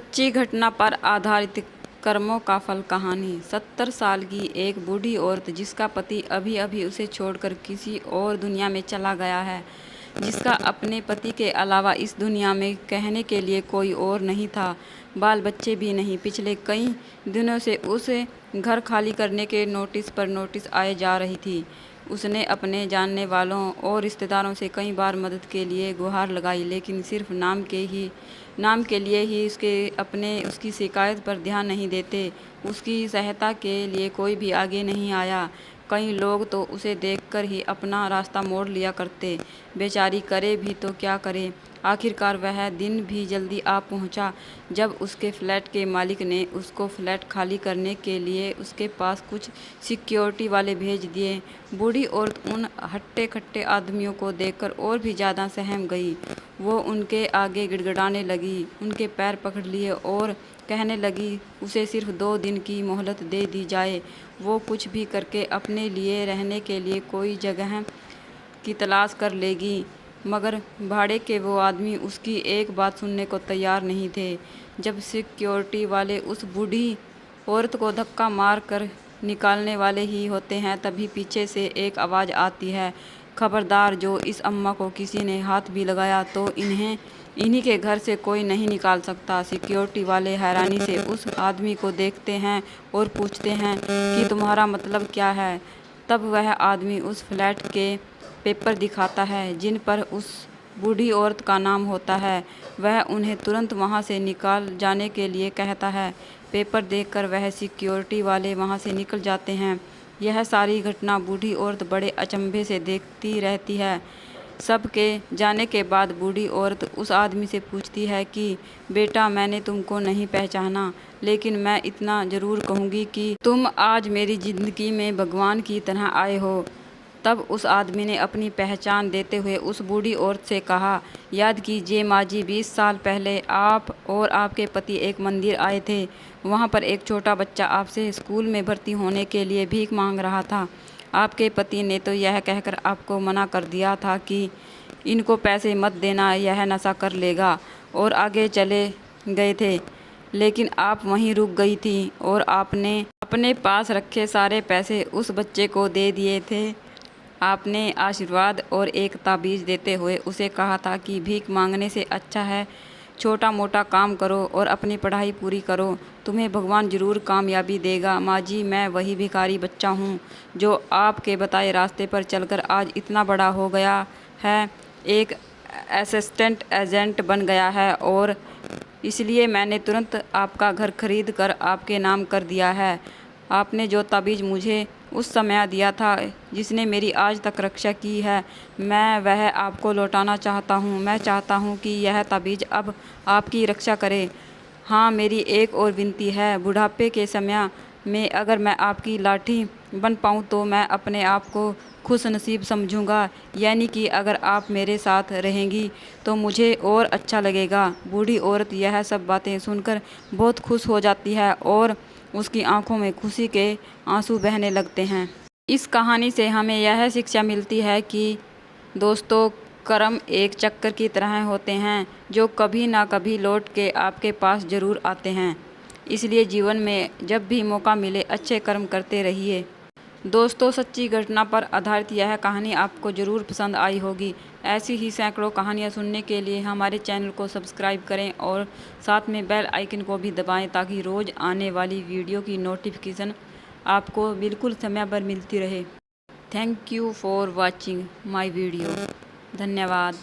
सच्ची घटना पर आधारित कर्मों का फल कहानी। 70 साल की एक बूढ़ी औरत जिसका पति अभी अभी उसे छोड़कर किसी और दुनिया में चला गया है, जिसका अपने पति के अलावा इस दुनिया में कहने के लिए कोई और नहीं था, बाल बच्चे भी नहीं। पिछले कई दिनों से उसे घर खाली करने के नोटिस पर नोटिस आए जा रही थी। उसने अपने जानने वालों और रिश्तेदारों से कई बार मदद के लिए गुहार लगाई, लेकिन सिर्फ नाम के लिए ही उसकी शिकायत पर ध्यान नहीं देते। उसकी सहायता के लिए कोई भी आगे नहीं आया। कई लोग तो उसे देखकर ही अपना रास्ता मोड़ लिया करते। बेचारी करे भी तो क्या करे। आखिरकार वह दिन भी जल्दी आ पहुंचा जब उसके फ्लैट के मालिक ने उसको फ्लैट खाली करने के लिए उसके पास कुछ सिक्योरिटी वाले भेज दिए। बूढ़ी औरत उन हट्टे खट्टे आदमियों को देखकर और भी ज़्यादा सहम गई। वो उनके आगे गिड़गिड़ाने लगी, उनके पैर पकड़ लिए और कहने लगी उसे सिर्फ 2 दिन की मोहलत दे दी जाए। वो कुछ भी करके अपने लिए रहने के लिए कोई जगह की तलाश कर लेगी। मगर भाड़े के वो आदमी उसकी एक बात सुनने को तैयार नहीं थे। जब सिक्योरिटी वाले उस बूढ़ी औरत को धक्का मार कर निकालने वाले ही होते हैं, तभी पीछे से एक आवाज़ आती है, खबरदार, जो इस अम्मा को किसी ने हाथ भी लगाया तो इन्हीं के घर से कोई नहीं निकाल सकता। सिक्योरिटी वाले हैरानी से उस आदमी को देखते हैं और पूछते हैं कि तुम्हारा मतलब क्या है। तब वह आदमी उस फ्लैट के पेपर दिखाता है जिन पर उस बूढ़ी औरत का नाम होता है। वह उन्हें तुरंत वहां से निकाल जाने के लिए कहता है। पेपर देखकर वह सिक्योरिटी वाले वहां से निकल जाते हैं। यह सारी घटना बूढ़ी औरत बड़े अचंभे से देखती रहती है। सबके जाने के बाद बूढ़ी औरत उस आदमी से पूछती है कि बेटा, मैंने तुमको नहीं पहचाना, लेकिन मैं इतना ज़रूर कहूँगी कि तुम आज मेरी ज़िंदगी में भगवान की तरह आए हो। तब उस आदमी ने अपनी पहचान देते हुए उस बूढ़ी औरत से कहा, याद कीजिए माँ जी, 20 साल पहले आप और आपके पति एक मंदिर आए थे। वहाँ पर एक छोटा बच्चा आपसे स्कूल में भर्ती होने के लिए भीख मांग रहा था। आपके पति ने तो यह कहकर आपको मना कर दिया था कि इनको पैसे मत देना, यह नशा कर लेगा, और आगे चले गए थे। लेकिन आप वहीं रुक गई थी और आपने अपने पास रखे सारे पैसे उस बच्चे को दे दिए थे। आपने आशीर्वाद और एक ताबीज़ देते हुए उसे कहा था कि भीख मांगने से अच्छा है छोटा मोटा काम करो और अपनी पढ़ाई पूरी करो, तुम्हें भगवान ज़रूर कामयाबी देगा। माँ जी, मैं वही भिखारी बच्चा हूँ जो आपके बताए रास्ते पर चलकर आज इतना बड़ा हो गया है, एक असिस्टेंट एजेंट बन गया है, और इसलिए मैंने तुरंत आपका घर खरीद कर आपके नाम कर दिया है। आपने जो ताबीज़ मुझे उस समय दिया था, जिसने मेरी आज तक रक्षा की है, मैं वह आपको लौटाना चाहता हूँ। मैं चाहता हूँ कि यह ताबीज़ अब आपकी रक्षा करे। हाँ, मेरी एक और विनती है, बुढ़ापे के समय में अगर मैं आपकी लाठी बन पाऊँ तो मैं अपने आप को खुश नसीब समझूंगा, यानी कि अगर आप मेरे साथ रहेंगी तो मुझे और अच्छा लगेगा। बूढ़ी औरत यह सब बातें सुनकर बहुत खुश हो जाती है और उसकी आंखों में खुशी के आंसू बहने लगते हैं। इस कहानी से हमें यह शिक्षा मिलती है कि दोस्तों, कर्म एक चक्कर की तरह होते हैं जो कभी ना कभी लौट के आपके पास ज़रूर आते हैं। इसलिए जीवन में जब भी मौका मिले अच्छे कर्म करते रहिए। दोस्तों, सच्ची घटना पर आधारित यह कहानी आपको ज़रूर पसंद आई होगी। ऐसी ही सैकड़ों कहानियाँ सुनने के लिए हमारे चैनल को सब्सक्राइब करें और साथ में बेल आइकन को भी दबाएं ताकि रोज़ आने वाली वीडियो की नोटिफिकेशन आपको बिल्कुल समय पर मिलती रहे। Thank you for watching my video. धन्यवाद।